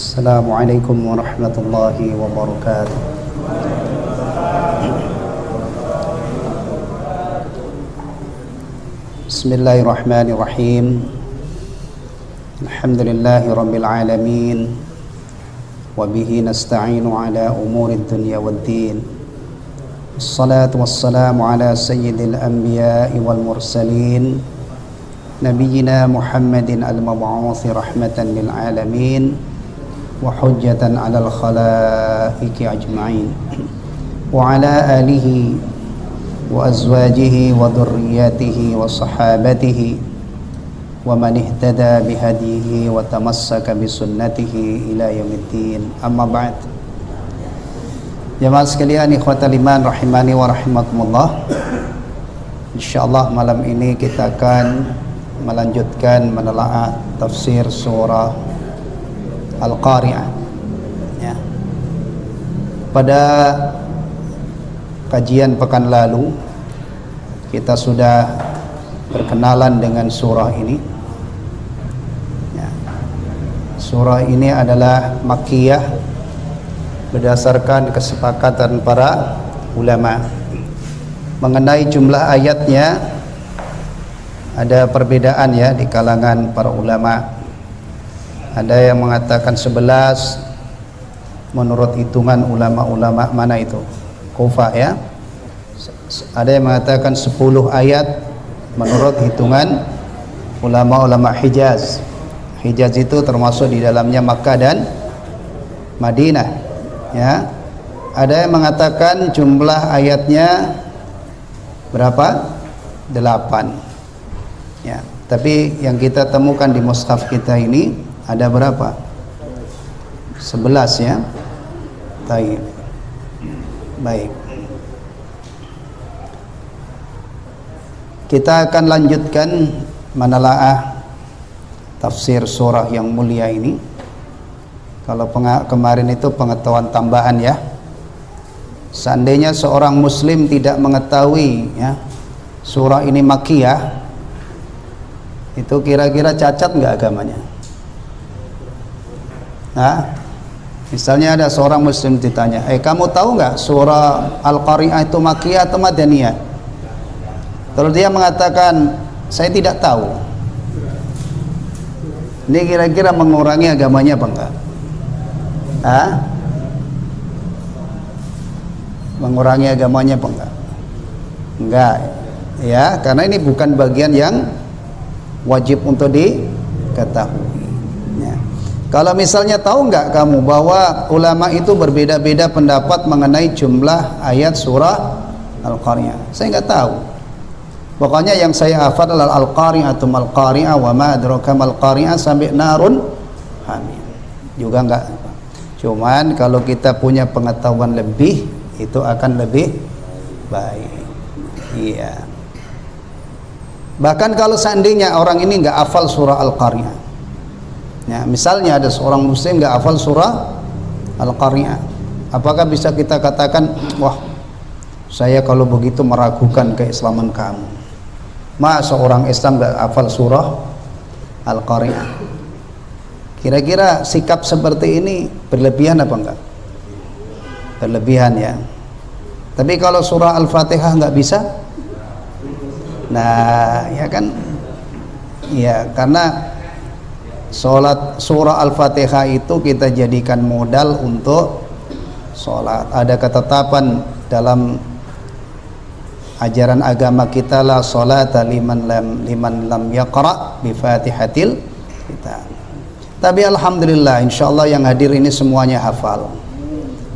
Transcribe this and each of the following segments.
Assalamualaikum warahmatullahi wabarakatuh. Bismillahirrahmanirrahim. Alhamdulillahi rabbil alamin. Wa bihi nasta'inu ala umurid dunya waddin. Assalatu wassalamu ala sayyidil anbiya'i wal mursalin, nabiyyina Muhammadin al-mab'uuthi rahmatan lil alamin wa hujjatan 'alal khalaiqi ajma'in wa 'ala alihi wa azwajihi wa dhurriyyatihi wa sahabatihi wa man ihtada bihadihi wa tamassaka bisunnatihi ila yaumiddin. Amma ba'd. Jamaah sekalian, ikhwatal iman rahimani wa rahimakumullah. Insyaallah malam ini kita akan melanjutkan menelaah tafsir surah Al-Qari'ah ya. Pada kajian pekan lalu kita sudah berkenalan dengan surah ini ya. Surah ini adalah Makkiyah berdasarkan kesepakatan para ulama. Mengenai jumlah ayatnya ada perbedaan ya di kalangan para ulama. Ada yang mengatakan 11 menurut hitungan ulama-ulama mana itu? Kufah ya. Ada yang mengatakan 10 ayat menurut hitungan ulama-ulama Hijaz. Hijaz itu termasuk di dalamnya Makkah dan Madinah ya. Ada yang mengatakan jumlah ayatnya berapa? 8 ya. Tapi yang kita temukan di mushaf kita ini ada berapa? 11 ya. Baik. Kita akan lanjutkan menelaah tafsir surah yang mulia ini. Kalau kemarin itu pengetahuan tambahan ya. Seandainya seorang muslim tidak mengetahui ya surah ini Makkiyah, itu kira-kira cacat nggak agamanya? Nah, misalnya ada seorang muslim ditanya, kamu tahu nggak surah Al-Qari'ah itu Makkiyah atau Madaniyah? Kalau dia mengatakan saya tidak tahu, ini kira-kira mengurangi agamanya apa enggak? Mengurangi agamanya apa enggak? Enggak ya, karena ini bukan bagian yang wajib untuk diketahui ya. Kalau misalnya tahu nggak kamu bahwa ulama itu berbeda-beda pendapat mengenai jumlah ayat surah Al-Qari'ah? Saya nggak tahu. Pokoknya yang saya hafal adalah Al-Qari'atu mal-Qari'ah wa ma adraka mal-Qari'ah sampai narun hamim. Juga nggak. Cuman kalau kita punya pengetahuan lebih, itu akan lebih baik. Iya. Bahkan kalau seandainya orang ini nggak hafal surah Al-Qari'ah ya, misalnya ada seorang muslim nggak hafal surah Al-Qari'ah, apakah bisa kita katakan, wah saya kalau begitu meragukan keislaman kamu? Masa orang Islam nggak hafal surah Al-Qari'ah? Kira-kira sikap seperti ini berlebihan apa enggak? Berlebihan ya. Tapi kalau surah Al-Fatihah nggak bisa, nah ya kan ya, karena sholat surah Al-Fatihah itu kita jadikan modal untuk sholat. Ada ketetapan dalam ajaran agama kita, la sholata liman lam yaqra bi fatihatil kitab. Tapi alhamdulillah insyaallah yang hadir ini semuanya hafal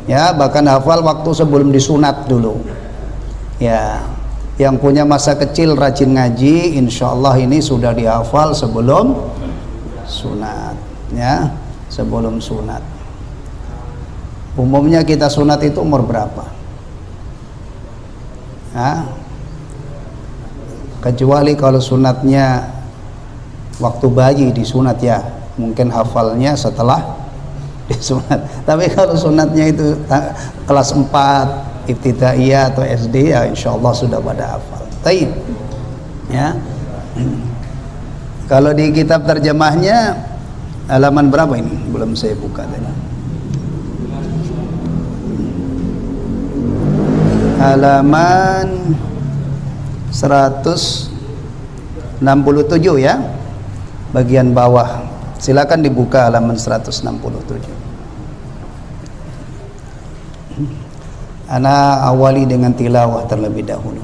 ya, bahkan hafal waktu sebelum disunat dulu ya. Yang punya masa kecil rajin ngaji, insyaallah ini sudah dihafal sebelum sunat ya, sebelum sunat. Umumnya kita sunat itu umur berapa? Kecuali kalau sunatnya waktu bayi disunat ya, mungkin hafalnya setelah disunat. Tapi kalau sunatnya itu kelas 4 ibtidaiyah atau SD ya insyaallah sudah pada hafal. Taib ya. Kalau di kitab terjemahnya Halaman berapa ini? Belum saya buka tadi. Halaman 167 ya, bagian bawah. Silakan dibuka halaman 167. Ana awali dengan tilawah terlebih dahulu.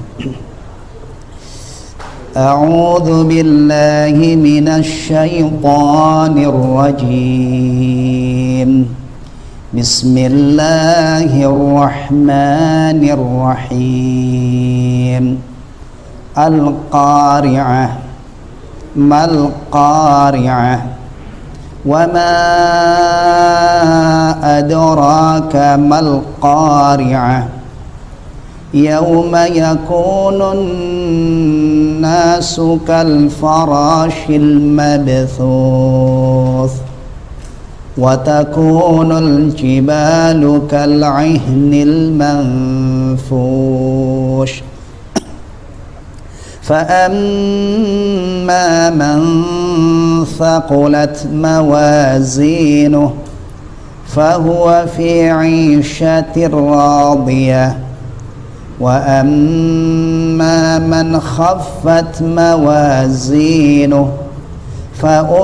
A'udzu billahi minasy syaithanir rajim. Bismillahirrahmanirrahim. Al-qari'ah mal qari'ah wa ma adraka mal qari'ah yawma yakunun nasu kal farashil mabthuth wa takunul jibalu kal ihnil manfush فأما من ثقلت موازينه فهو في عيشة راضية وأما من خفت موازينه فأمه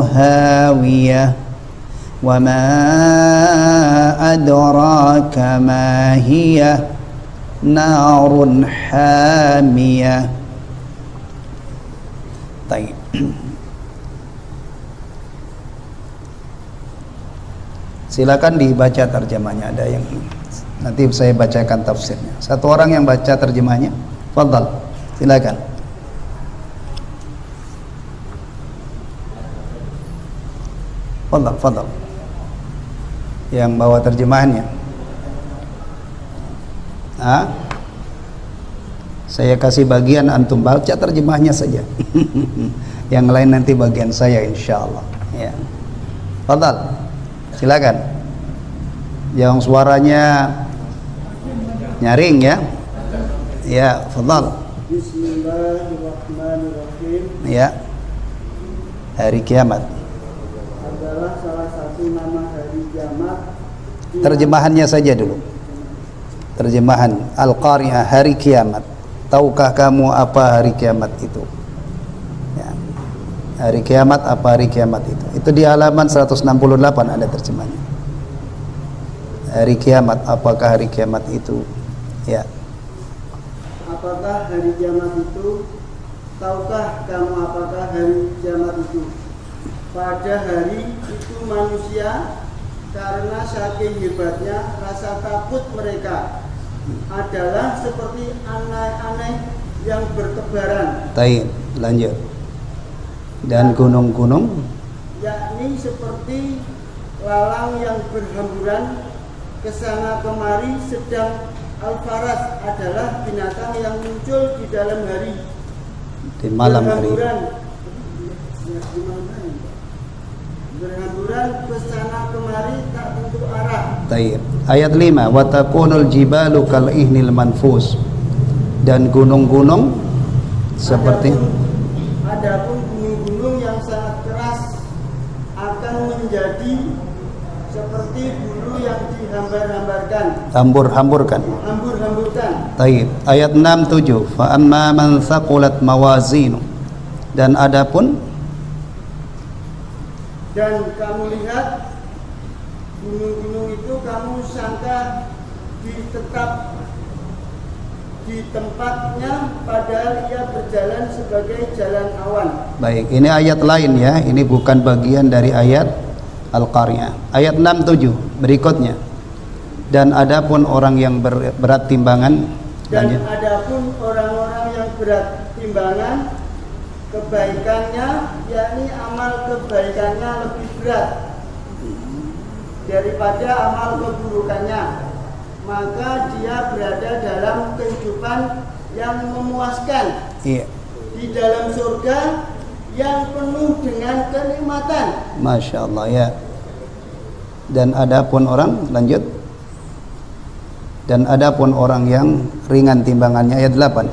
هاوية وما أدراك ما هي narun hamiyah. Baik. Silakan dibaca terjemahnya. Ada yang nanti saya bacakan tafsirnya. Satu orang yang baca terjemahnya, fadhal. Silakan. Fadhal, fadhal. Yang bawa terjemahannya. Saya kasih bagian, antum baca terjemahnya saja. Yang lain nanti bagian saya insyaallah ya. Fadhal, silakan. Yang suaranya nyaring ya. Ya, fadhal. Bismillahirrahmanirrahim. Ya. Hari kiamat Adalah salah satu nama hari kiamat. Terjemahannya saja dulu. Terjemahan Al-Qari'ah, hari kiamat. Tahukah kamu apa hari kiamat itu? Ya. Hari kiamat, apa hari kiamat itu? Itu di halaman 168 ada terjemahnya. Hari kiamat, apakah hari kiamat itu? Ya. Apakah hari kiamat itu? Tahukah kamu apakah hari kiamat itu? Pada hari itu manusia, karena saking hebatnya rasa takut mereka, adalah seperti aneh-aneh yang bertebaran. Baik, lanjut. Dan gunung-gunung, yakni seperti lalang yang berhamburan kesana kemari, sedang al-faras adalah binatang yang muncul di dalam hari, di malam hari. Berhamburan kesana kemari tak tentu arah. Baik. Ayat 5, wa takunul jibalu kal ihnil manfus. Dan gunung-gunung seperti adapun gunung-gunung yang sangat keras akan menjadi seperti bulu yang dihambar-hambarkan. Hambur-hamburkan. Baik. Ayat 6 7, fa amma man thaqulat mawazinu. Dan adapun dan kamu lihat gunung-gunung itu kamu sangka tetap di tempatnya, padahal ia berjalan sebagai jalan awan. Baik, ini ayat lain ya. Ini bukan bagian dari ayat Al-Qari'ah. Ayat 67 berikutnya. Dan adapun orang yang berat timbangan, dan adapun orang-orang yang berat timbangan, kebaikannya, yakni amal kebaikannya lebih berat daripada amal keburukannya, maka dia berada dalam kehidupan yang memuaskan, iya, di dalam surga yang penuh dengan kenikmatan. Masya Allah ya. Dan adapun orang, lanjut. Dan adapun orang yang ringan timbangannya, ayat 8.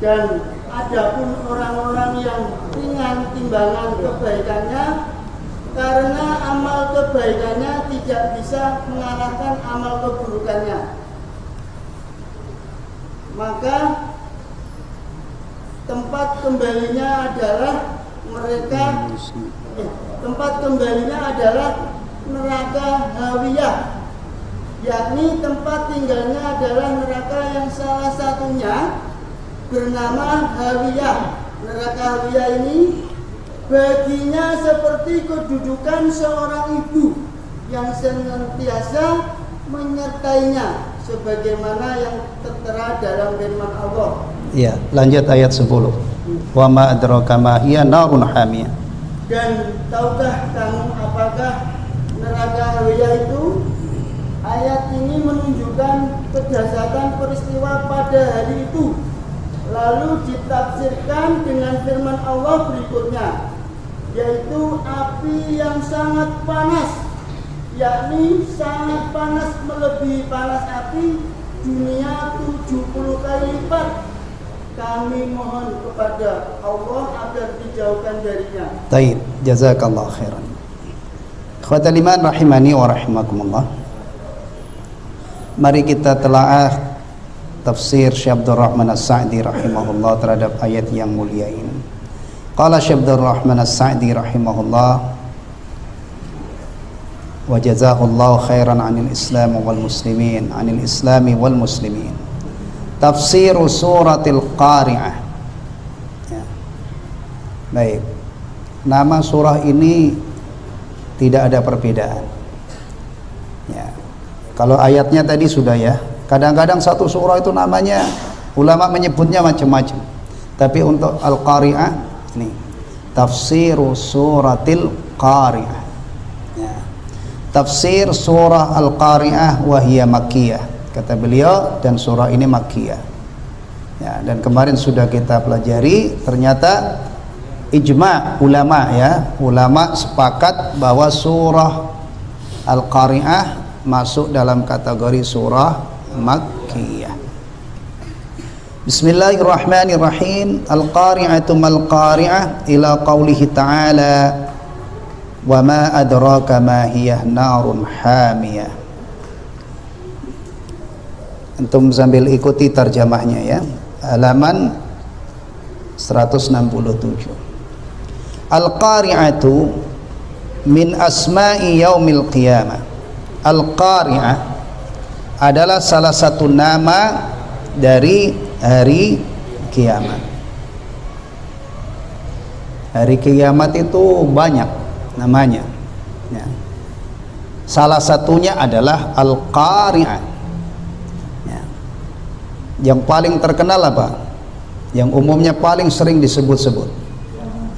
Dan Adapun orang-orang yang ringan timbangan kebaikannya, karena amal kebaikannya tidak bisa mengalahkan amal keburukannya, maka tempat kembalinya adalah neraka hawiyah, yakni tempat tinggalnya adalah neraka yang salah satunya bernama hawiyah. Neraka hawiyah ini baginya seperti kedudukan seorang ibu yang senantiasa menyertainya, sebagaimana yang tertera dalam firman Allah. Ya, lanjut ayat 10. Wa ma adraka ma hiya narun hamiyah. Dan tahukah kamu apakah neraka hawiyah itu? Ayat ini menunjukkan kedahsyatan peristiwa pada hari itu, lalu ditafsirkan dengan firman Allah berikutnya, yaitu api yang sangat panas, yakni sangat panas melebihi panas api dunia 70 kali lipat. Kami mohon kepada Allah agar dijauhkan darinya. Baik, jazakallah khairan. Ikhwatal iman rahimani wa rahimakumullah. Mari kita telaah tafsir Syekh Abdul Rahman As-Sa'di rahimahullah terhadap ayat yang mulia ini. Qala Syekh Abdul Rahman As-Sa'di rahimahullah wa jazahullahu khairan 'anil Islam wal muslimin, 'anil Islami wal muslimin. Tafsir suratil Qari'ah. Ya. Baik. Nama surah ini tidak ada perbedaan. Ya. Kalau ayatnya tadi sudah ya. Kadang-kadang satu surah itu namanya ulama menyebutnya macam-macam. Tapi untuk Al-Qari'ah ini tafsir suratil Qari'ah. Ya. Tafsir surah Al-Qari'ah wa hiya makkiyah. Kata beliau, dan surah ini makkiyah. Ya, dan kemarin sudah kita pelajari, ternyata ijma' ulama ya, ulama sepakat bahwa surah Al-Qari'ah masuk dalam kategori surah makkiyah. Bismillahirrahmanirrahim. Al-Qari'atu mal qari'ah ila qawlihi ta'ala wa ma adraka ma hiya narun hamiyah. Antum sambil ikuti terjemahnya ya. Halaman 167. Al-Qari'atu min asma'i yaumil qiyamah. Al-Qari'ah adalah salah satu nama dari hari kiamat. Hari kiamat itu banyak namanya ya. Salah satunya adalah Al-Qari'ah. Yang paling terkenal apa? Yang umumnya paling sering disebut-sebut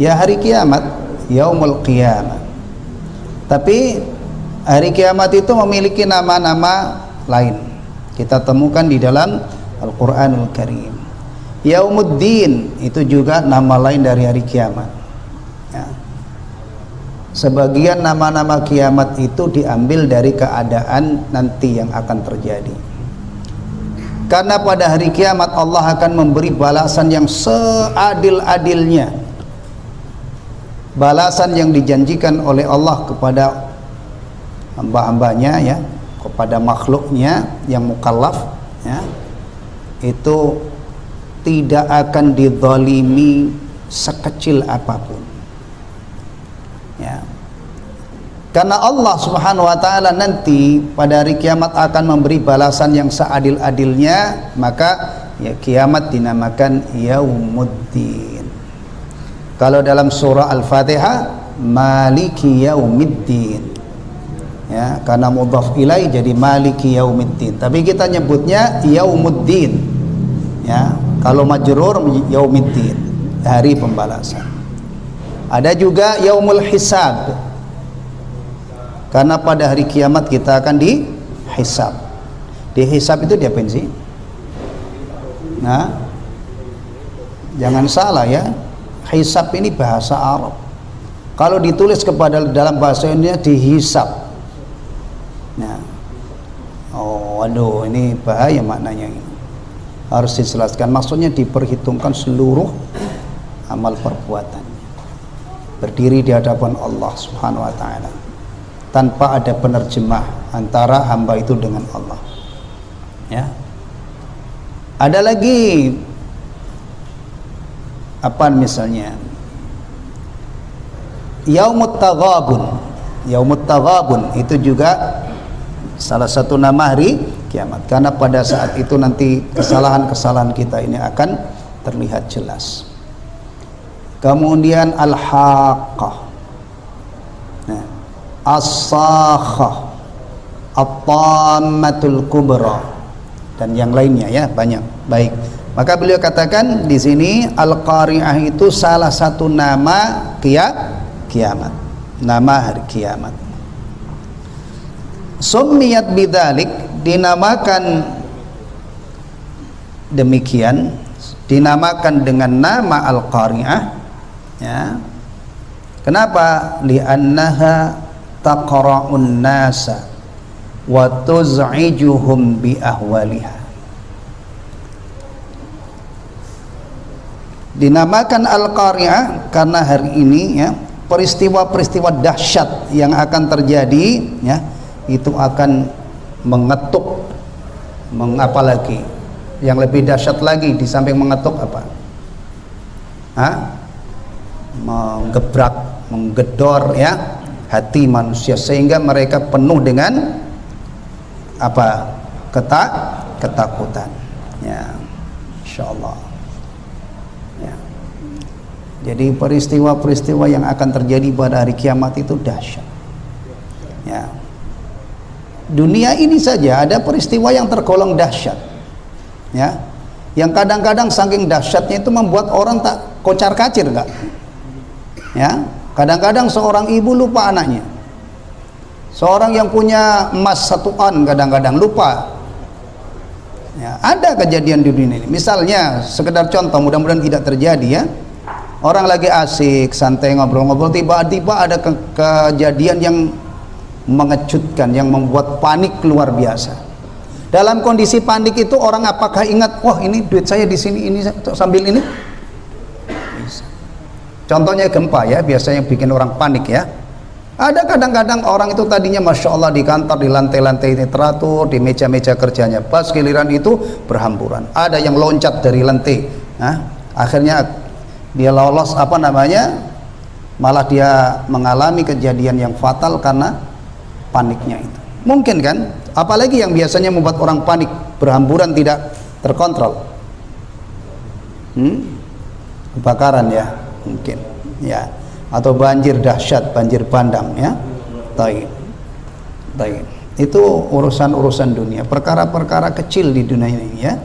ya hari kiamat, yaumul qiyamah. Tapi hari kiamat itu memiliki nama-nama lain. Kita temukan di dalam Al-Qur'anul Karim. Yaumuddin itu juga nama lain dari hari kiamat ya. Sebagian nama-nama kiamat itu diambil dari keadaan nanti yang akan terjadi. Karena pada hari kiamat Allah akan memberi balasan yang seadil-adilnya, balasan yang dijanjikan oleh Allah kepada hamba-hambanya ya, kepada makhluknya yang mukallaf ya, itu tidak akan dizalimi sekecil apapun ya. Karena Allah Subhanahu wa taala nanti pada hari kiamat akan memberi balasan yang seadil-adilnya, maka ya kiamat dinamakan Yaumuddin. Kalau dalam surah Al-Fatihah Maliki Yaumiddin. Ya, karena mudhaf ilai jadi Maliki Yaumiddin. Tapi kita nyebutnya Yaumuddin. Ya, kalau majrur Yaumiddin, hari pembalasan. Ada juga Yaumul Hisab. Karena pada hari kiamat kita akan dihisab. Dihisab itu diapain sih? Nah, jangan salah ya. Hisab ini bahasa Arab. Kalau ditulis kepada dalam bahasa Indonesia dihisab. Nah, oh, aduh, ini bahaya maknanya. harus dijelaskan. Maksudnya diperhitungkan seluruh amal perbuatan, berdiri di hadapan Allah Subhanahu wa taala tanpa ada penerjemah antara hamba itu dengan Allah. Ya. Ada lagi apa misalnya? Yaumut Taghabun. Yaumut Taghabun itu juga salah satu nama hari kiamat, karena pada saat itu nanti kesalahan-kesalahan kita ini akan terlihat jelas. Kemudian Al-Haqqah, nah, As-Sakhah, At-Tammatul Kubra, dan yang lainnya ya, banyak. Baik. Maka beliau katakan di sini Al-Qari'ah itu salah satu nama kiamat. Nama hari kiamat. Summiyat bidzalik, dinamakan demikian, dinamakan dengan nama Al-Qari'ah, ya. Kenapa? Li'annaha taqra'un nasa wa tuz'ijuhum bi ahwaliha. Dinamakan Al-Qari'ah karena hari ini ya, peristiwa-peristiwa dahsyat yang akan terjadi ya, itu akan mengetuk, apalagi yang lebih dahsyat lagi di samping mengetuk apa? Menggebrak, menggedor ya hati manusia sehingga mereka penuh dengan apa? Ketakutan. Ya, insyaallah. Ya. Jadi peristiwa-peristiwa yang akan terjadi pada hari kiamat itu dahsyat. Ya. Dunia ini saja ada peristiwa yang tergolong dahsyat. Ya. Yang kadang-kadang saking dahsyatnya itu membuat orang tak kocar-kacir enggak? Ya. Kadang-kadang seorang ibu lupa anaknya. Seorang yang punya emas 1 on kadang-kadang lupa. Ya, ada kejadian di dunia ini. Misalnya, sekedar contoh, mudah-mudahan tidak terjadi ya. Orang lagi asik, santai ngobrol-ngobrol, tiba-tiba ada kejadian yang mengejutkan, yang membuat panik luar biasa. Dalam kondisi panik itu orang apakah ingat, wah ini duit saya di sini, ini sambil ini? Bisa. Contohnya gempa ya, biasanya bikin orang panik ya. Ada kadang-kadang orang itu tadinya Masya Allah di kantor, di lantai-lantai ini teratur, di meja-meja kerjanya, pas giliran itu berhamburan. Ada yang loncat dari lantai, nah, akhirnya dia lolos malah dia mengalami kejadian yang fatal karena paniknya itu. Mungkin kan? Apalagi yang biasanya membuat orang panik, berhamburan tidak terkontrol. Kebakaran ya, mungkin ya. Atau banjir dahsyat, banjir bandang ya. Taib. Itu urusan-urusan dunia, perkara-perkara kecil di dunia ini ya.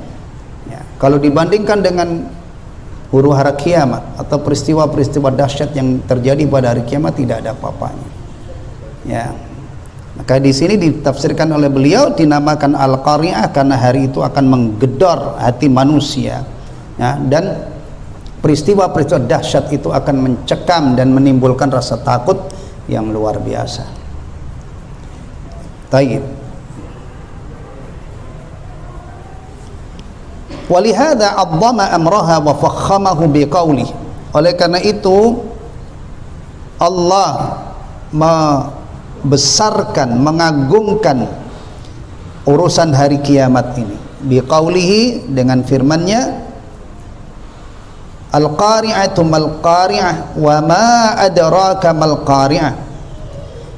Ya. Kalau dibandingkan dengan huru hara kiamat atau peristiwa-peristiwa dahsyat yang terjadi pada hari kiamat, tidak ada apa-apanya. Ya. Maka di sini ditafsirkan oleh beliau dinamakan Al-Qari'ah karena hari itu akan menggedor hati manusia. Ya, dan peristiwa-peristiwa dahsyat itu akan mencekam dan menimbulkan rasa takut yang luar biasa. Taib. Walihada azzama amraha wa fakhamahu biqaulih. Oleh karena itu Allah membesarkan, mengagungkan urusan hari kiamat ini biqaulihi, dengan firman-Nya, Al-Qari'atu mal-Qari'ah wa ma adraka mal-Qari'ah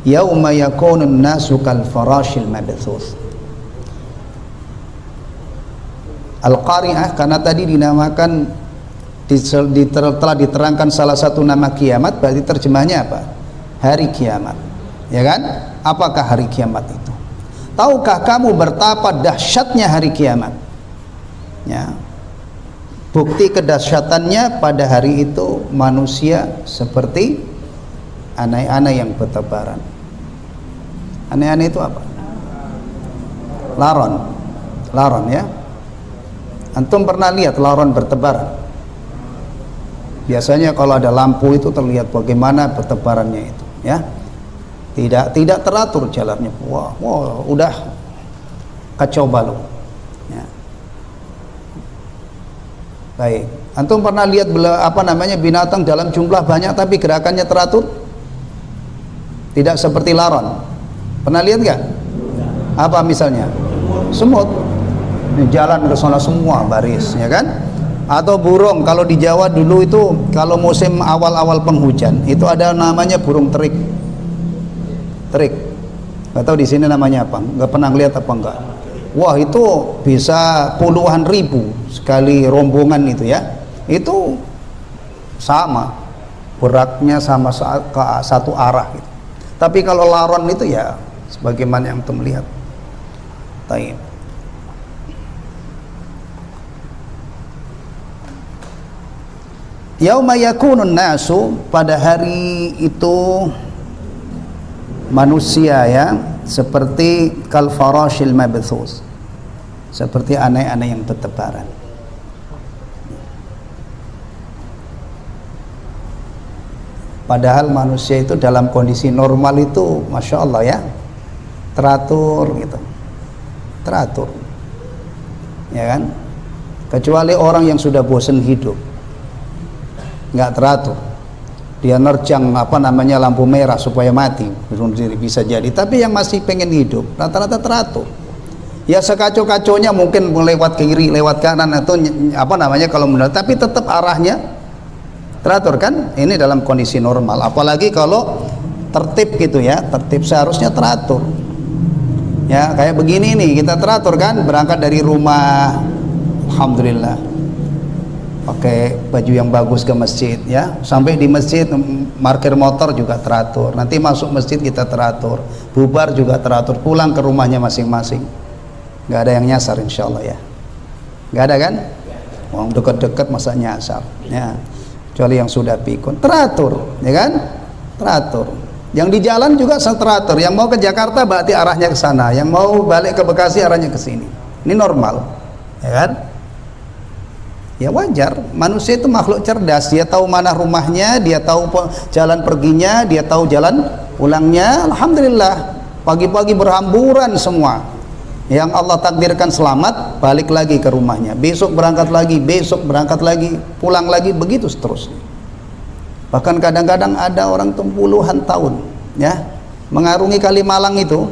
yauma yakunu an-nasu kal farashil mabthuth. Al-Qari'ah karena tadi dinamakan telah diterangkan salah satu nama kiamat, berarti terjemahnya apa? Hari kiamat. Ya kan? Apakah hari kiamat itu? Tahukah kamu betapa dahsyatnya hari kiamat? Ya. Bukti kedahsyatannya pada hari itu manusia seperti anai-anai yang bertebaran. Anai-anai itu apa? Laron ya. Antum pernah lihat laron bertebaran? Biasanya kalau ada lampu itu terlihat bagaimana bertebarannya itu ya. Tidak teratur jalannya. Wah, udah kacau balau. Ya. Baik. Antum pernah lihat binatang dalam jumlah banyak tapi gerakannya teratur? Tidak seperti laron. Pernah lihat nggak? Apa misalnya? Semut. Ini jalan ke sana semua baris, ya kan? Atau burung. Kalau di Jawa dulu itu kalau musim awal-awal penghujan itu ada namanya burung terik. Terik. Nggak tahu di sini namanya apa? Nggak pernah lihat apa enggak? Wah, itu bisa puluhan ribu sekali rombongan itu ya. Itu sama beratnya sama ke satu arah gitu. Tapi kalau laron itu ya sebagaimana yang antum lihat. Taib. Yauma yakunun nasu, pada hari itu manusia ya seperti kal farashil mabthus, seperti aneh-aneh yang bertebaran. Padahal manusia itu dalam kondisi normal itu masya Allah ya teratur gitu, teratur ya kan, kecuali orang yang sudah bosan hidup nggak teratur, dia nerjang lampu merah supaya mati bisa jadi. Tapi yang masih pengen hidup rata-rata teratur ya, sekacau-kacaunya mungkin lewat kiri lewat kanan atau kalau menurut, tapi tetap arahnya teratur kan. Ini dalam kondisi normal, apalagi kalau tertib gitu ya, tertib seharusnya teratur ya. Kayak begini nih kita teratur kan, berangkat dari rumah alhamdulillah pakai baju yang bagus ke masjid ya, sampai di masjid parkir motor juga teratur, nanti masuk masjid kita teratur, bubar juga teratur, pulang ke rumahnya masing-masing, nggak ada yang nyasar insyaallah ya, nggak ada kan, orang dekat-dekat masa nyasar ya, kecuali yang sudah pikun, teratur ya kan, teratur. Yang di jalan juga teratur, yang mau ke Jakarta berarti arahnya ke sana, yang mau balik ke Bekasi arahnya ke sini, ini normal ya kan. Ya wajar, manusia itu makhluk cerdas, dia tahu mana rumahnya, dia tahu jalan perginya, dia tahu jalan pulangnya. Alhamdulillah, pagi-pagi berhamburan semua, yang Allah takdirkan selamat balik lagi ke rumahnya, besok berangkat lagi, pulang lagi, begitu seterusnya. Bahkan kadang-kadang ada orang puluhan tahun ya mengarungi Kalimalang itu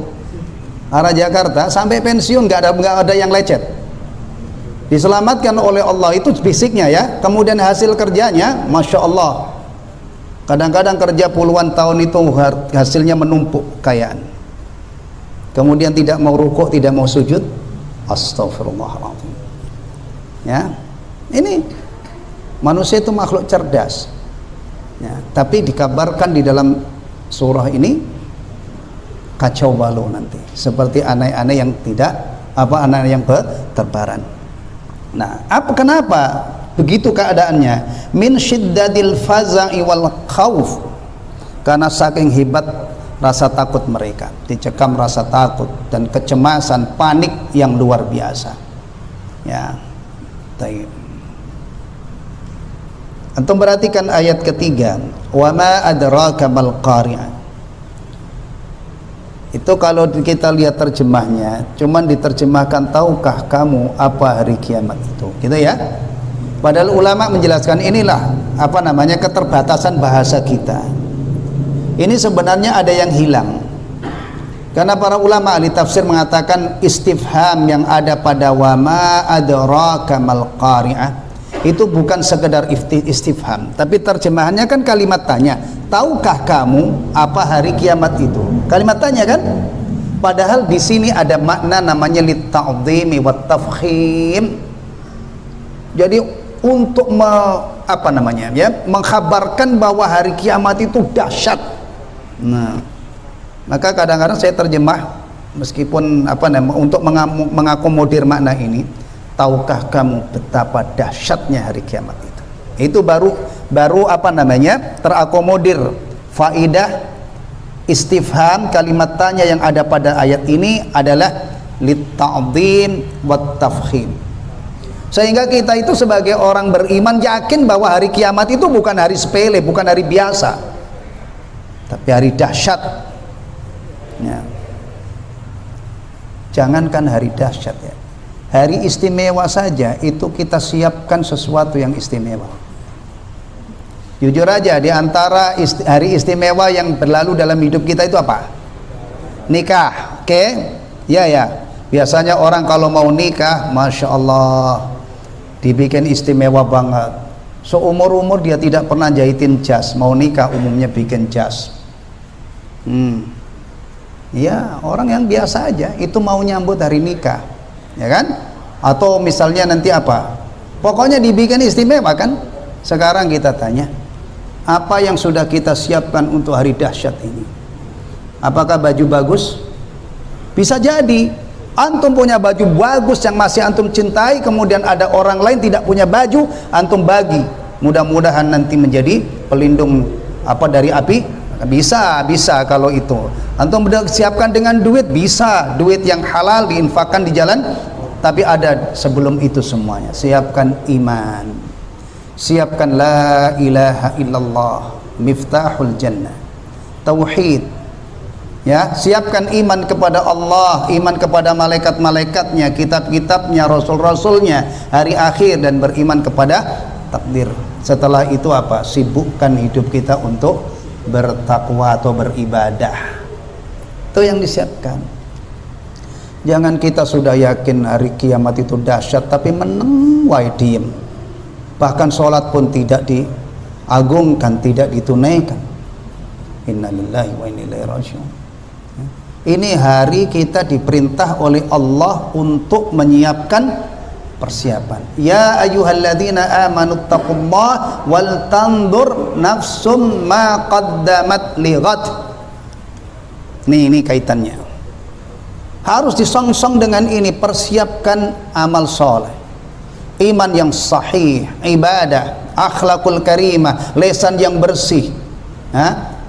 arah Jakarta sampai pensiun, nggak ada yang lecet, diselamatkan oleh Allah itu fisiknya ya, kemudian hasil kerjanya masya Allah, kadang-kadang kerja puluhan tahun itu hasilnya menumpuk kekayaan, kemudian tidak mau rukuk, tidak mau sujud, astagfirullahaladzim ya. Ini manusia itu makhluk cerdas ya, tapi dikabarkan di dalam surah ini kacau balau nanti, seperti aneh-aneh yang aneh yang berterbaran. Nah, kenapa begitu keadaannya? Min syiddatil faza'i wal khauf, karena saking hebat rasa takut mereka, dicekam rasa takut dan kecemasan, panik yang luar biasa ya. Baik, antum perhatikan ayat ketiga, wa ma adraka mal qari'ah. Itu kalau kita lihat terjemahnya, cuman diterjemahkan tahukah kamu apa hari kiamat itu, gitu ya. Padahal ulama menjelaskan inilah keterbatasan bahasa kita. Ini sebenarnya ada yang hilang, karena para ulama ahli tafsir mengatakan istifham yang ada pada wa ma adraka mal qari'ah itu bukan sekedar istifham, tapi terjemahannya kan kalimat tanya, tahukah kamu apa hari kiamat itu? Kalimat tanya kan? Padahal di sini ada makna namanya litta'dhimi wat tafkhim. Jadi untuk mengkhabarkan bahwa hari kiamat itu dahsyat. Nah, maka kadang-kadang saya terjemah meskipun untuk mengakomodir makna ini, tahukah kamu betapa dahsyatnya hari kiamat itu? Itu baru terakomodir faidah istifham, kalimat tanya yang ada pada ayat ini adalah litta'dhim wat tafkhim, sehingga kita itu sebagai orang beriman yakin bahwa hari kiamat itu bukan hari sepele, bukan hari biasa, tapi hari dahsyat ya. Jangankan hari dahsyat ya, Hari istimewa saja itu kita siapkan sesuatu yang istimewa. Jujur aja, di antara hari istimewa yang berlalu dalam hidup kita itu apa? Nikah. Oke? Ya. Biasanya orang kalau mau nikah, Masya Allah, dibikin istimewa banget. Seumur-umur dia tidak pernah jahitin jas. Mau nikah umumnya bikin jas. Ya, orang yang biasa aja itu mau nyambut hari nikah, ya kan? Atau misalnya nanti apa? Pokoknya dibikin istimewa kan? Sekarang kita tanya, apa yang sudah kita siapkan untuk hari dahsyat ini? Apakah baju bagus? Bisa jadi antum punya baju bagus yang masih antum cintai, kemudian ada orang lain tidak punya baju, antum bagi. Mudah-mudahan nanti menjadi pelindung dari api. Bisa kalau itu antum siapkan dengan duit, bisa duit yang halal diinfakkan di jalan. Tapi ada sebelum itu semuanya, siapkan iman, siapkan la ilaha illallah miftahul jannah, tauhid, ya, siapkan iman kepada Allah, iman kepada malaikat-malaikatnya, kitab-kitabnya, rasul-rasulnya, hari akhir, dan beriman kepada takdir. Setelah itu apa? Sibukkan hidup kita untuk bertakwa atau beribadah. Itu yang disiapkan. Jangan kita sudah yakin hari kiamat itu dahsyat tapi meneng wae diem. Bahkan sholat pun tidak diagungkan, tidak ditunaikan. Innalillahi wa inna ilaihi raji'un. Ini hari kita diperintah oleh Allah untuk menyiapkan persiapan. Ya ayyuhalladzina amanu taqullaha wal tandur nafsum ma qaddamat lighad. Ini kaitannya. Harus disongsong dengan ini, persiapkan amal soleh, iman yang sahih, ibadah, akhlakul karimah, lisan yang bersih,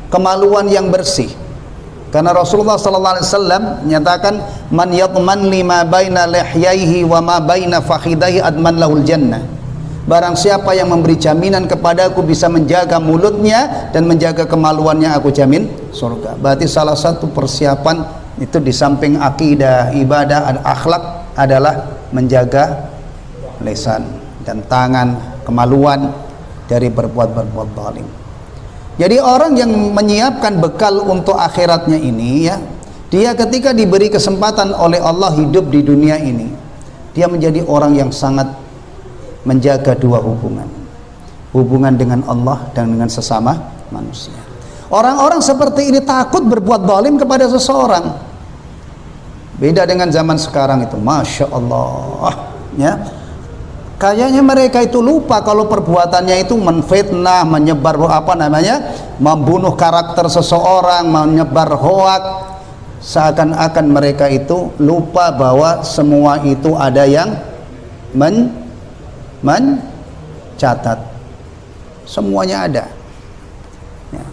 kemaluan yang bersih. Karena Rasulullah sallallahu alaihi wasallam menyatakan, man yadman lima baina lihyaihi wa ma baina fakhidaihi adman lahul jannah. Barang siapa yang memberi jaminan kepadaku bisa menjaga mulutnya dan menjaga kemaluannya, aku jamin surga. Berarti salah satu persiapan itu di samping akidah, ibadah, dan akhlak adalah menjaga lisan dan tangan, kemaluan dari berbuat zalim. Jadi orang yang menyiapkan bekal untuk akhiratnya ini, ya, dia ketika diberi kesempatan oleh Allah hidup di dunia ini, dia menjadi orang yang sangat menjaga dua hubungan, hubungan dengan Allah dan dengan sesama manusia. Orang-orang seperti ini takut berbuat zalim kepada seseorang. Beda dengan zaman sekarang itu, Masya Allah, ya. Kayaknya mereka itu lupa kalau perbuatannya itu menfitnah, menyebar membunuh karakter seseorang, menyebar hoak. Seakan-akan mereka itu lupa bahwa semua itu ada yang mencatat. Semuanya ada. Ya.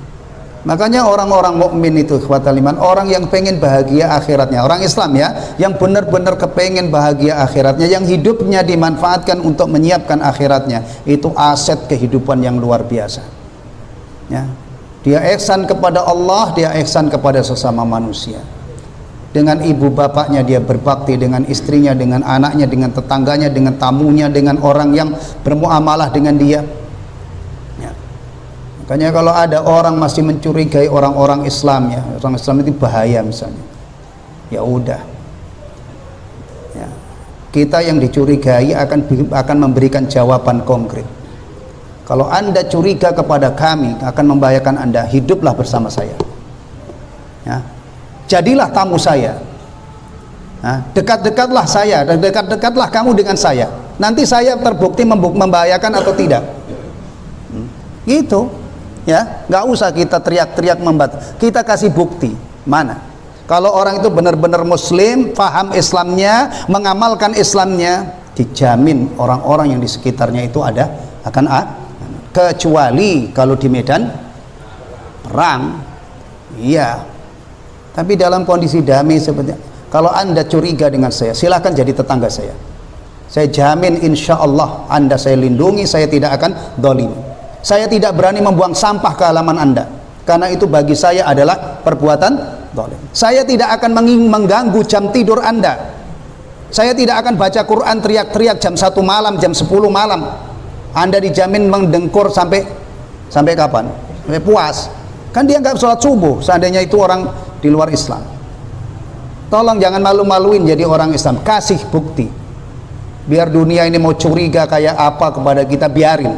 Makanya orang-orang mukmin itu, ikhwatal iman, orang yang pengen bahagia akhiratnya, orang Islam ya, yang benar-benar kepengen bahagia akhiratnya, yang hidupnya dimanfaatkan untuk menyiapkan akhiratnya, itu aset kehidupan yang luar biasa. Ya. Dia ihsan kepada Allah, dia ihsan kepada sesama manusia. Dengan ibu bapaknya dia berbakti, dengan istrinya, dengan anaknya, dengan tetangganya, dengan tamunya, dengan orang yang bermuamalah dengan dia. Makanya kalau ada orang masih mencurigai orang-orang Islam, ya, orang Islam itu bahaya misalnya, ya udah, ya, kita yang dicurigai akan memberikan jawaban konkret. Kalau anda curiga kepada kami akan membahayakan anda, hiduplah bersama saya, ya, jadilah tamu saya, dekat-dekatlah saya, dan dekat-dekatlah kamu dengan saya. Nanti saya terbukti membahayakan atau tidak, gitu. Ya, nggak usah kita teriak-teriak kita kasih bukti. Mana? Kalau orang itu benar-benar muslim, paham Islamnya, mengamalkan Islamnya, dijamin orang-orang yang di sekitarnya itu akan kecuali kalau di medan perang. Iya. Tapi dalam kondisi damai seperti, kalau anda curiga dengan saya, silahkan jadi tetangga saya. Saya jamin insya Allah anda saya lindungi, saya tidak akan dzalimi. Saya tidak berani membuang sampah ke halaman anda, karena itu bagi saya adalah perbuatan zalim. Saya tidak akan mengganggu jam tidur anda, Saya tidak akan baca Quran teriak-teriak jam 1 malam, jam 10 malam. Anda dijamin mendengkur sampai kapan? Sampai puas. Kan dia nggak sholat subuh, seandainya itu orang di luar Islam. Tolong jangan malu-maluin jadi orang Islam, kasih bukti. Biar dunia ini mau curiga kayak apa kepada kita, biarin.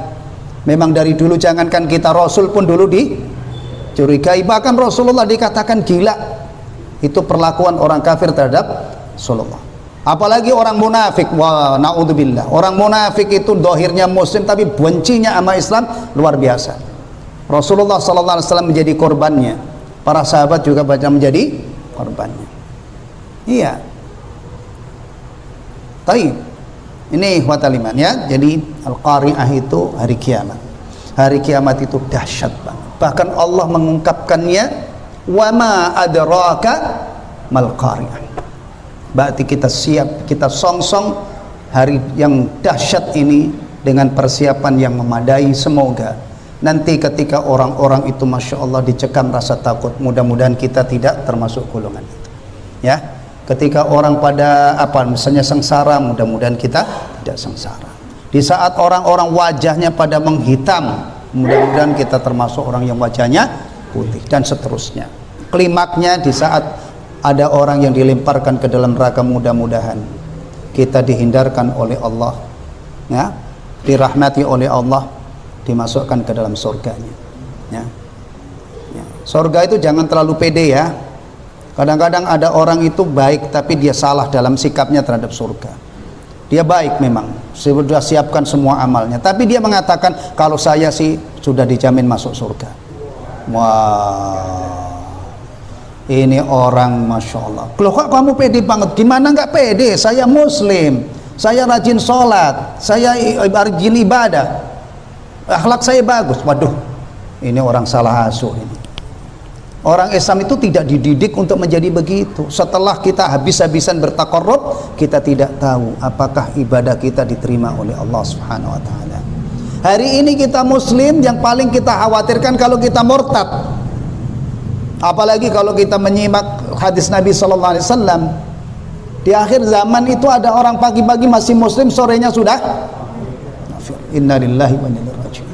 Memang dari dulu, jangankan kita, Rasul pun dulu dicurigai. Bahkan Rasulullah dikatakan gila. Itu perlakuan orang kafir terhadap Rasulullah. Apalagi orang munafik, wah naudzubillah. Orang munafik itu dohirnya muslim tapi bencinya sama Islam luar biasa. Rasulullah SAW menjadi korbannya, para sahabat juga banyak menjadi korbannya. Iya. Taib. Ini ikhwatal iman ya. Jadi Al-Qari'ah itu hari kiamat. Hari kiamat itu dahsyat banget. Bahkan Allah mengungkapkannya, wa ma adraka mal qari'ah. Berarti kita siap, kita songsong hari yang dahsyat ini dengan persiapan yang memadai. Semoga nanti ketika orang-orang itu Masya Allah dicekam rasa takut, mudah-mudahan kita tidak termasuk golongan itu ya. Ketika orang pada misalnya sengsara, mudah-mudahan kita tidak sengsara. Di saat orang-orang wajahnya pada menghitam, mudah-mudahan kita termasuk orang yang wajahnya putih, dan seterusnya. Klimaknya di saat ada orang yang dilemparkan ke dalam neraka, mudah-mudahan kita dihindarkan oleh Allah ya, dirahmati oleh Allah, dimasukkan ke dalam surganya ya. Surga itu jangan terlalu pede ya. Kadang-kadang ada orang itu baik tapi dia salah dalam sikapnya terhadap surga. Dia baik memang, sudah siapkan semua amalnya, tapi dia mengatakan kalau saya sih sudah dijamin masuk surga. Wah, ini orang Masya Allah. Loh kok kamu pede banget? Gimana nggak pede? Saya muslim, saya rajin sholat, saya rajin ibadah, akhlak saya bagus. Waduh, ini orang salah asuh ini. Orang Islam itu tidak dididik untuk menjadi begitu. Setelah kita habis-habisan bertaqarrub, kita tidak tahu apakah ibadah kita diterima oleh Allah Subhanahu wa taala. Hari ini kita muslim, yang paling kita khawatirkan kalau kita murtad. Apalagi kalau kita menyimak hadis Nabi sallallahu alaihi wasallam, di akhir zaman itu ada orang pagi-pagi masih muslim, sorenya sudah kafir. Innalillahi wa inna ilaihi raji'un.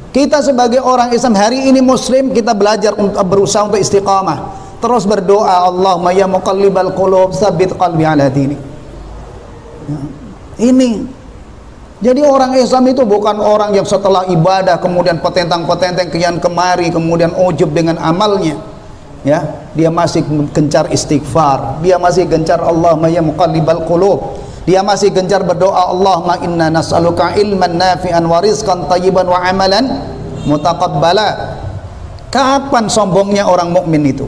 Kita sebagai orang Islam hari ini muslim, kita belajar untuk berusaha untuk istiqamah, terus berdoa, Allahumma ya muqallibal qulub tsabbit qalbi ala dinik. Ini jadi orang Islam itu bukan orang yang setelah ibadah kemudian petentang-petenteng kian kemari, kemudian ujub dengan amalnya ya. Dia masih gencar istighfar, dia masih gencar Allahumma ya muqallibal qulub, dia masih gencar berdoa, Allahumma inna nas'aluka ilman nafi'an wa rizqan thayyiban wa amalan mutaqabbala. Kapan sombongnya orang mukmin itu?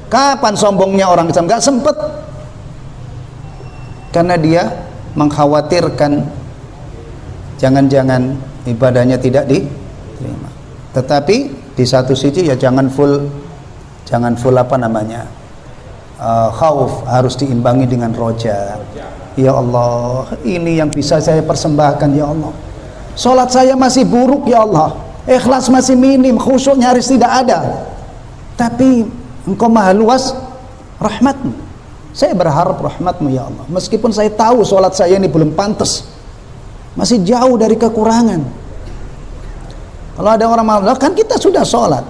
Kapan sombongnya orang Islam? Gak sempet, karena dia mengkhawatirkan jangan-jangan ibadahnya tidak diterima. Tetapi di satu sisi ya jangan full khauf, harus diimbangi dengan roja. Ya Allah, ini yang bisa saya persembahkan ya Allah. Salat saya masih buruk ya Allah, ikhlas masih minim, khusyuk nyaris tidak ada. Tapi Engkau maha luas rahmatmu, saya berharap rahmatmu ya Allah. Meskipun saya tahu salat saya ini belum pantas, masih jauh dari kekurangan. Kalau ada orang malah kan kita sudah sholat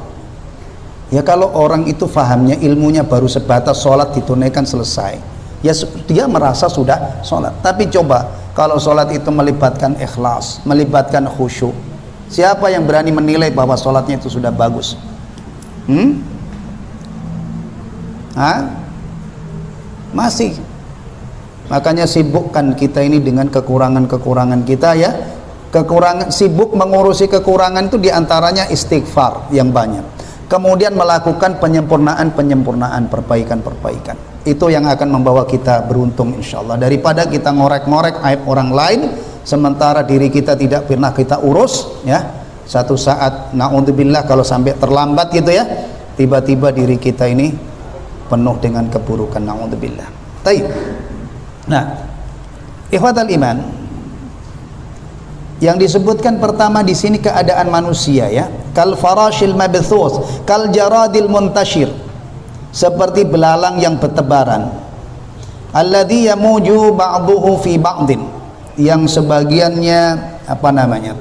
ya, kalau orang itu fahamnya, ilmunya baru sebatas sholat ditunaikan selesai ya, dia merasa sudah sholat. Tapi coba kalau sholat itu melibatkan ikhlas, melibatkan khusyuk, siapa yang berani menilai bahwa sholatnya itu sudah bagus? Masih. Makanya sibukkan kita ini dengan kekurangan-kekurangan kita ya. Sibuk mengurusi kekurangan itu diantaranya istighfar yang banyak, kemudian melakukan penyempurnaan, perbaikan. Itu yang akan membawa kita beruntung insyaallah, daripada kita ngorek-ngorek aib orang lain sementara diri kita tidak pernah kita urus ya. Satu saat naudzubillah kalau sampai terlambat gitu ya, tiba-tiba diri kita ini penuh dengan keburukan, naudzubillah. Baik. Nah, ikhwatal iman, yang disebutkan pertama di sini keadaan manusia ya, kal farashil mabthus, kal jaradil muntashir, seperti belalang yang bertebaran. alladzi yamuju ba'duhu fi ba'din, yang sebagiannya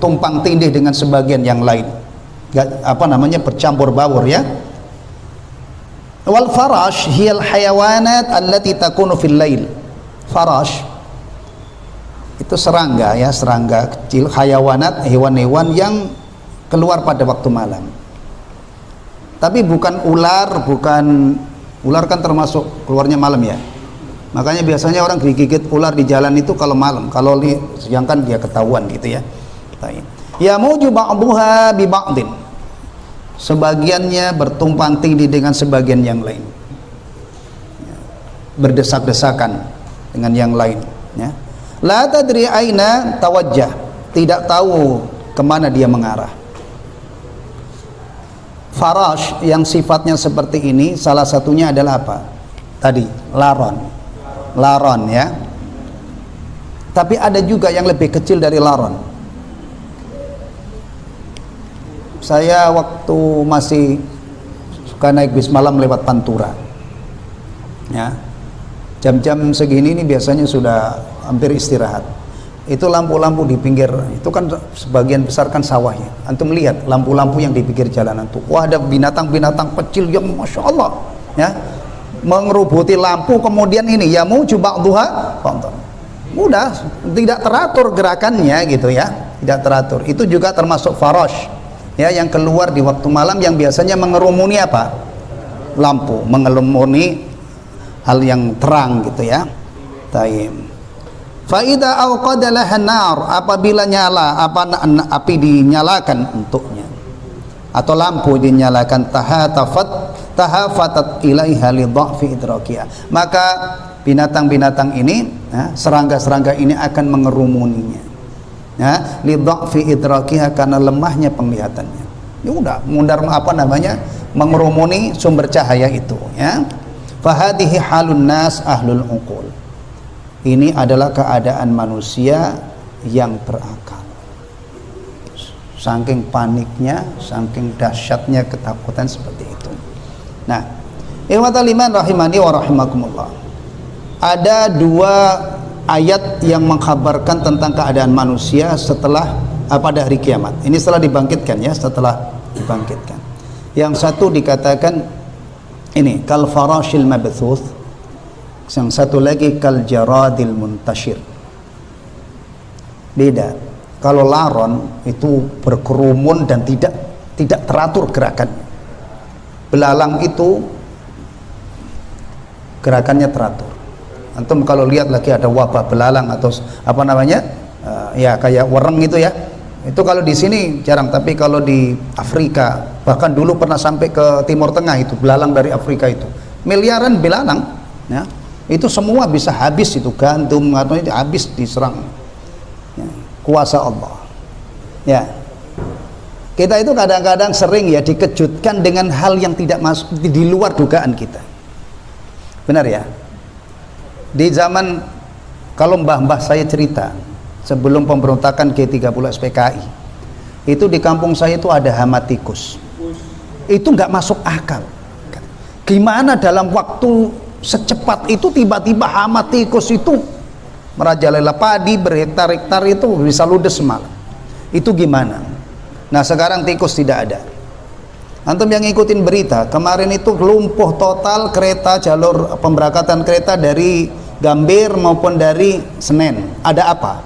tumpang tindih dengan sebagian yang lain, bercampur baur ya. Wal farash hiyal hayawanat allati takunu fil lail. Farash itu serangga ya, serangga kecil, hayawanat, hewan-hewan yang keluar pada waktu malam. Tapi bukan ular, ular kan termasuk keluarnya malam ya. Makanya biasanya orang digigit ular di jalan itu kalau malam, kalau siang kan dia ketahuan gitu ya. Ya muju ba'duha bi ba'din, sebagiannya bertumpang tindih dengan sebagian yang lain, berdesak-desakan dengan yang lain ya. La tadri aina tawajjah, tidak tahu kemana dia mengarah. Farash yang sifatnya seperti ini salah satunya adalah apa? Tadi laron ya. Tapi ada juga yang lebih kecil dari laron. Saya waktu masih suka naik bis malam lewat Pantura ya, jam-jam segini ini biasanya sudah hampir istirahat. Itu lampu-lampu di pinggir itu kan sebagian besar kan sawah ya. Antum lihat lampu-lampu yang di pinggir jalanan tuh, wah ada binatang-binatang kecil yang masya Allah ya, mengerubuti lampu. Kemudian ini ya mau coba duha mudah, tidak teratur gerakannya gitu ya, tidak teratur. Itu juga termasuk farash ya, yang keluar di waktu malam, yang biasanya mengerumuni apa? Lampu, mengerumuni hal yang terang gitu ya. Taim. Fa idza awqada laha nar, apabila nyala api dinyalakan untuknya atau lampu dinyalakan, tahafatat ilaiha li dha'fi idrakiha, maka binatang-binatang ini serangga-serangga ini akan mengerumuninya ya, li dha'fi idrakiha, karena lemahnya penglihatannya. Ya udah mengerumuni sumber cahaya itu ya. Fa hadhihi halun nas ahlul uqul, ini adalah keadaan manusia yang berakal. Saking paniknya, saking dahsyatnya ketakutan seperti itu. Nah, ikhwatal iman rahimani wa rahimakumullah, ada dua ayat yang mengkhabarkan tentang keadaan manusia setelah pada hari kiamat. Ini setelah dibangkitkan ya, setelah dibangkitkan. Yang satu dikatakan ini kal farashil mabthuth, yang satu lagi kal jaradil muntashir. Beda. Kalau laron itu berkerumun dan tidak teratur gerakannya. Belalang itu gerakannya teratur. Antum kalau lihat lagi ada wabah belalang atau ya kayak wereng itu ya. Itu kalau di sini jarang, tapi kalau di Afrika, bahkan dulu pernah sampai ke Timur Tengah, itu belalang dari Afrika itu miliaran belalang ya. Itu semua bisa habis, itu gandum atau itu habis diserang ya, kuasa Allah ya. Kita itu kadang-kadang sering ya dikejutkan dengan hal yang tidak masuk di luar dugaan kita, benar ya. Di zaman, kalau mbah-mbah saya cerita sebelum pemberontakan G30 SPKI, itu di kampung saya itu ada hama tikus. Itu nggak masuk akal, gimana dalam waktu secepat itu tiba-tiba hama tikus itu merajalela padi berhektar-hektar, itu bisa ludes semalam. Itu gimana? Nah sekarang tikus tidak ada. Antum yang ngikutin berita kemarin itu lumpuh total kereta, jalur pemberangkatan kereta dari Gambir maupun dari Senen. Ada apa?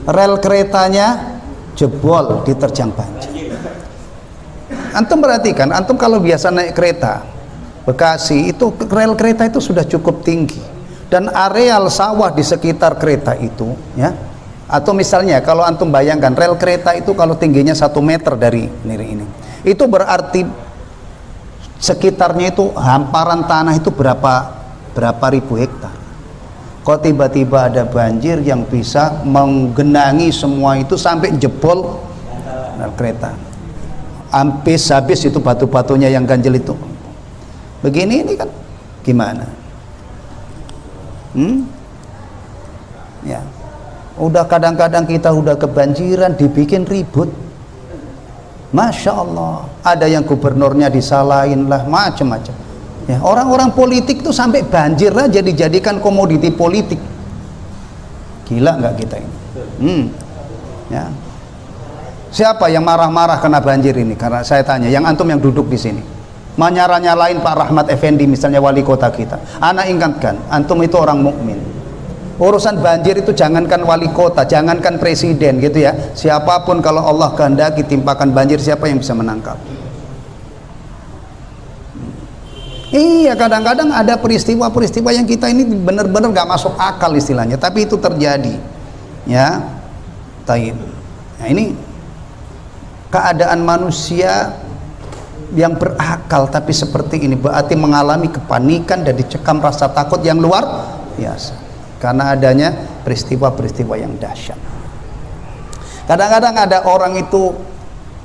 Rel keretanya jebol, diterjang banjir. Antum perhatikan, antum kalau biasa naik kereta Bekasi itu rel kereta itu sudah cukup tinggi, dan areal sawah di sekitar kereta itu ya, atau misalnya kalau antum bayangkan rel kereta itu kalau tingginya 1 meter dari ini, itu berarti sekitarnya itu hamparan tanah itu berapa ribu hektar. Kok tiba-tiba ada banjir yang bisa menggenangi semua itu sampai jebol rel kereta, habis itu batu-batunya yang ganjil itu. Begini ini kan gimana? Ya, udah kadang-kadang kita udah kebanjiran dibikin ribut. Masya Allah, ada yang gubernurnya disalahin lah, macam-macam. Ya, orang-orang politik tuh sampai banjir aja dijadikan komoditi politik. Gila nggak kita ini? Ya. Siapa yang marah-marah kena banjir ini? Karena saya tanya, yang antum yang duduk di sini, nyalain Pak Rahmat Effendi misalnya, wali kota kita. Ana ingatkan, antum itu orang mukmin. Urusan banjir itu jangankan wali kota, jangankan presiden gitu ya. Siapapun kalau Allah kehendaki timpakan banjir, siapa yang bisa menangkap? Iya, kadang-kadang ada peristiwa-peristiwa yang kita ini benar-benar gak masuk akal istilahnya, tapi itu terjadi. Ya, taib. Nah, ini keadaan manusia yang berakal tapi seperti ini berarti mengalami kepanikan dan dicekam rasa takut yang luar biasa karena adanya peristiwa-peristiwa yang dahsyat. Kadang-kadang ada orang itu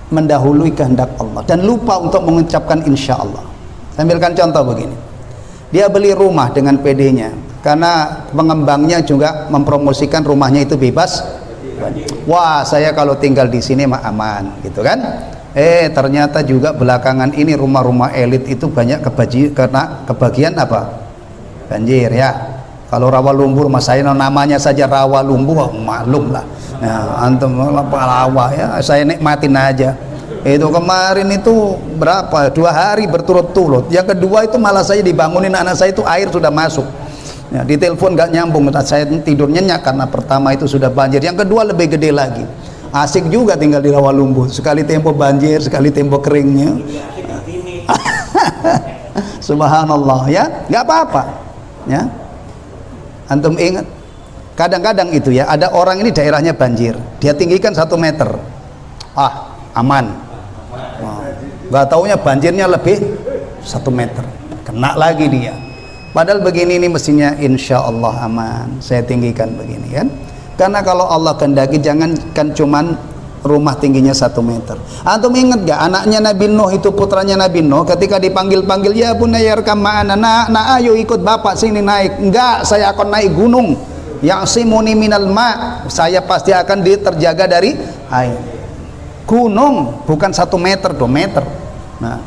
mendahului kehendak Allah dan lupa untuk mengucapkan insya Allah. Ambilkan contoh begini, dia beli rumah dengan PD-nya karena pengembangnya juga mempromosikan rumahnya itu bebas. Wah, saya kalau tinggal di sini mah aman gitu kan. Ternyata juga belakangan ini rumah-rumah elit itu banyak kena kebagian apa? Banjir ya. Kalau rawa lumbur mas saya namanya saja rawa lumbur, maklum lah. Nah, antum rawa ya, saya nikmatin aja. Itu kemarin itu berapa? 2 hari berturut-turut. Yang kedua itu malah saya dibangunin anak saya itu air sudah masuk. Ya, di telepon nggak nyambung, saya tidur nyenyak karena pertama itu sudah banjir. Yang kedua lebih gede lagi. Asik juga tinggal di Rawalumbu. Sekali tempo banjir, sekali tempo keringnya. Subhanallah ya, nggak apa-apa. Ya, antum ingat. Kadang-kadang itu ya, ada orang ini daerahnya banjir, dia tinggikan 1 meter. Aman. Nggak taunya banjirnya lebih 1 meter, kena lagi dia. Padahal begini ini mestinya insya Allah aman, saya tinggikan begini kan. Karena kalau Allah kehendaki jangankan cuman rumah tingginya 1 meter. Antum ingat gak anaknya Nabi Nuh itu, putranya Nabi Nuh, ketika dipanggil-panggil, ya bunayya irkam ma'ana, ayo ikut bapak sini naik. Enggak, saya akan naik gunung. Ya'simuni minal ma', saya pasti akan terjaga dari air. Gunung bukan 1 meter, 2 meter. Nah,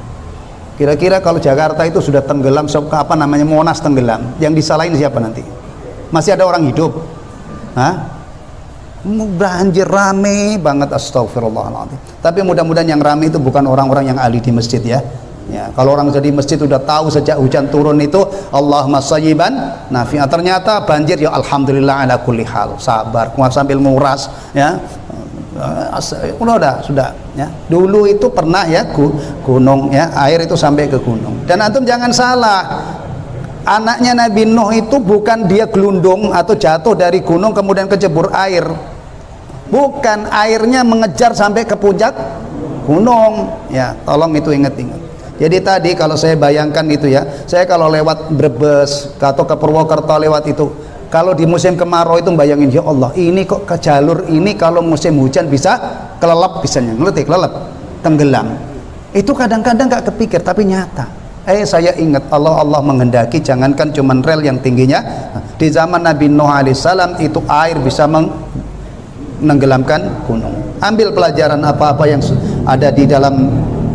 kira-kira kalau Jakarta itu sudah tenggelam, apa namanya, Monas tenggelam, yang disalahin siapa nanti? Masih ada orang hidup? Banjir rame banget, astagfirullahaladzim. Tapi mudah-mudahan yang rame itu bukan orang-orang yang ahli di masjid ya. Ya, kalau orang jadi masjid udah tahu sejak hujan turun itu Allahumma sayyiban nafi'an. Ternyata banjir ya alhamdulillah ala kulli hal. Sabar, sambil nguras ya. Sudah ya. Dulu itu pernah ya gunung ya, air itu sampai ke gunung. Dan antum jangan salah, anaknya Nabi Nuh itu bukan dia gelundung atau jatuh dari gunung kemudian kecebur air. Bukan, airnya mengejar sampai ke puncak gunung. Ya, tolong itu ingat-ingat. Jadi tadi kalau saya bayangkan itu ya, saya kalau lewat Brebes atau ke Purwokerto lewat itu, kalau di musim kemarau itu bayangin, ya Allah, ini kok ke jalur ini kalau musim hujan bisa kelelep, bisanya ngerti, kelelep, tenggelam. Itu kadang-kadang gak kepikir tapi nyata. Saya ingat Allah menghendaki jangankan cuman rel yang tingginya. Di zaman Nabi Nuh alaihissalam itu air bisa menenggelamkan gunung. Ambil pelajaran apa-apa yang ada di dalam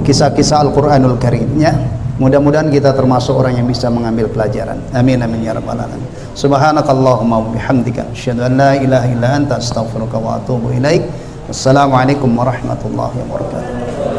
kisah-kisah Al-Quranul Karim ya. Mudah-mudahan kita termasuk orang yang bisa mengambil pelajaran. Amin amin ya rabbal alamin. Subhanakallahumma wa bihamdika asyhadu an la ilaha illa anta astaghfiruka wa atubu ilaik. Wassalamualaikum warahmatullahi wabarakatuh.